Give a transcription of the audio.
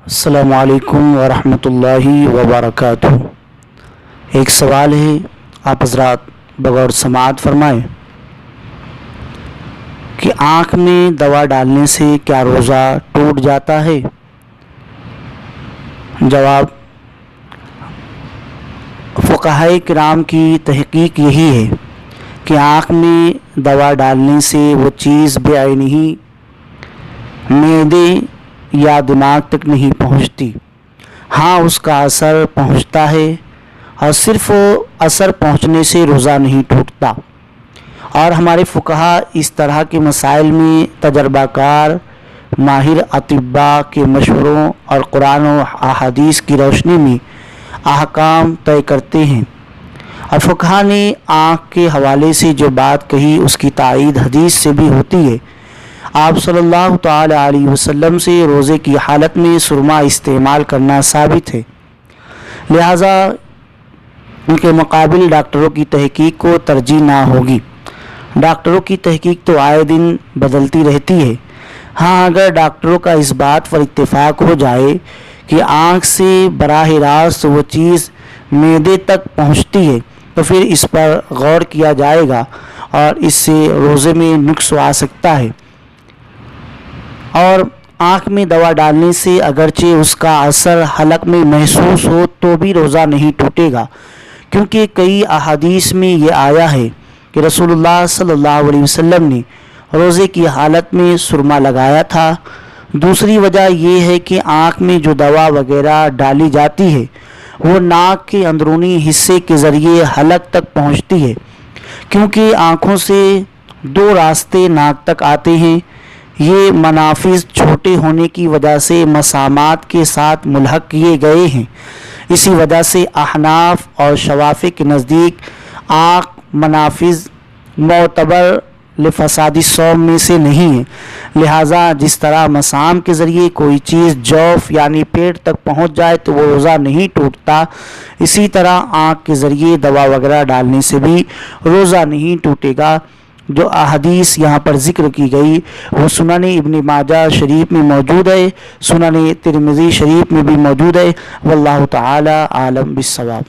السلام علیکم ورحمۃ اللہ وبرکاتہ۔ ایک سوال ہے، آپ حضرات بغور سماعت فرمائیں کہ آنکھ میں دوا ڈالنے سے کیا روزہ ٹوٹ جاتا ہے؟ جواب: فقہائے کرام کی تحقیق یہی ہے کہ آنکھ میں دوا ڈالنے سے وہ چیز بعینہ معدے یا دماغ تک نہیں پہنچتی، ہاں اس کا اثر پہنچتا ہے، اور صرف اثر پہنچنے سے روزہ نہیں ٹوٹتا۔ اور ہمارے فقہا اس طرح کے مسائل میں تجربہ کار ماہر اطباء کے مشوروں اور قرآن و احادیث کی روشنی میں احکام طے کرتے ہیں، اور فقہا نے آنکھ کے حوالے سے جو بات کہی اس کی تائید حدیث سے بھی ہوتی ہے۔ آپ صلی اللہ تعالی علیہ وسلم سے روزے کی حالت میں سرما استعمال کرنا ثابت ہے، لہذا ان کے مقابل ڈاکٹروں کی تحقیق کو ترجیح نہ ہوگی۔ ڈاکٹروں کی تحقیق تو آئے دن بدلتی رہتی ہے، ہاں اگر ڈاکٹروں کا اس بات پر اتفاق ہو جائے کہ آنکھ سے براہ راست وہ چیز معدے تک پہنچتی ہے تو پھر اس پر غور کیا جائے گا، اور اس سے روزے میں نقص آ سکتا ہے۔ اور آنکھ میں دوا ڈالنے سے اگرچہ اس کا اثر حلق میں محسوس ہو تو بھی روزہ نہیں ٹوٹے گا، کیونکہ کئی احادیث میں یہ آیا ہے کہ رسول اللہ صلی اللہ علیہ وسلم نے روزے کی حالت میں سرما لگایا تھا۔ دوسری وجہ یہ ہے کہ آنکھ میں جو دوا وغیرہ ڈالی جاتی ہے وہ ناک کے اندرونی حصے کے ذریعے حلق تک پہنچتی ہے، کیونکہ آنکھوں سے دو راستے ناک تک آتے ہیں۔ یہ منافذ چھوٹے ہونے کی وجہ سے مسامات کے ساتھ ملحق کیے گئے ہیں، اسی وجہ سے احناف اور شوافی کے نزدیک آنکھ منافذ معتبر لفساد الصوم میں سے نہیں ہے، لہٰذا جس طرح مسام کے ذریعے کوئی چیز جوف یعنی پیٹ تک پہنچ جائے تو وہ روزہ نہیں ٹوٹتا، اسی طرح آنکھ کے ذریعے دوا وغیرہ ڈالنے سے بھی روزہ نہیں ٹوٹے گا۔ جو احادیث یہاں پر ذکر کی گئی وہ سنن ابن ماجہ شریف میں موجود ہے، سنن ترمذی شریف میں بھی موجود ہے، واللہ تعالی عالم بالصواب۔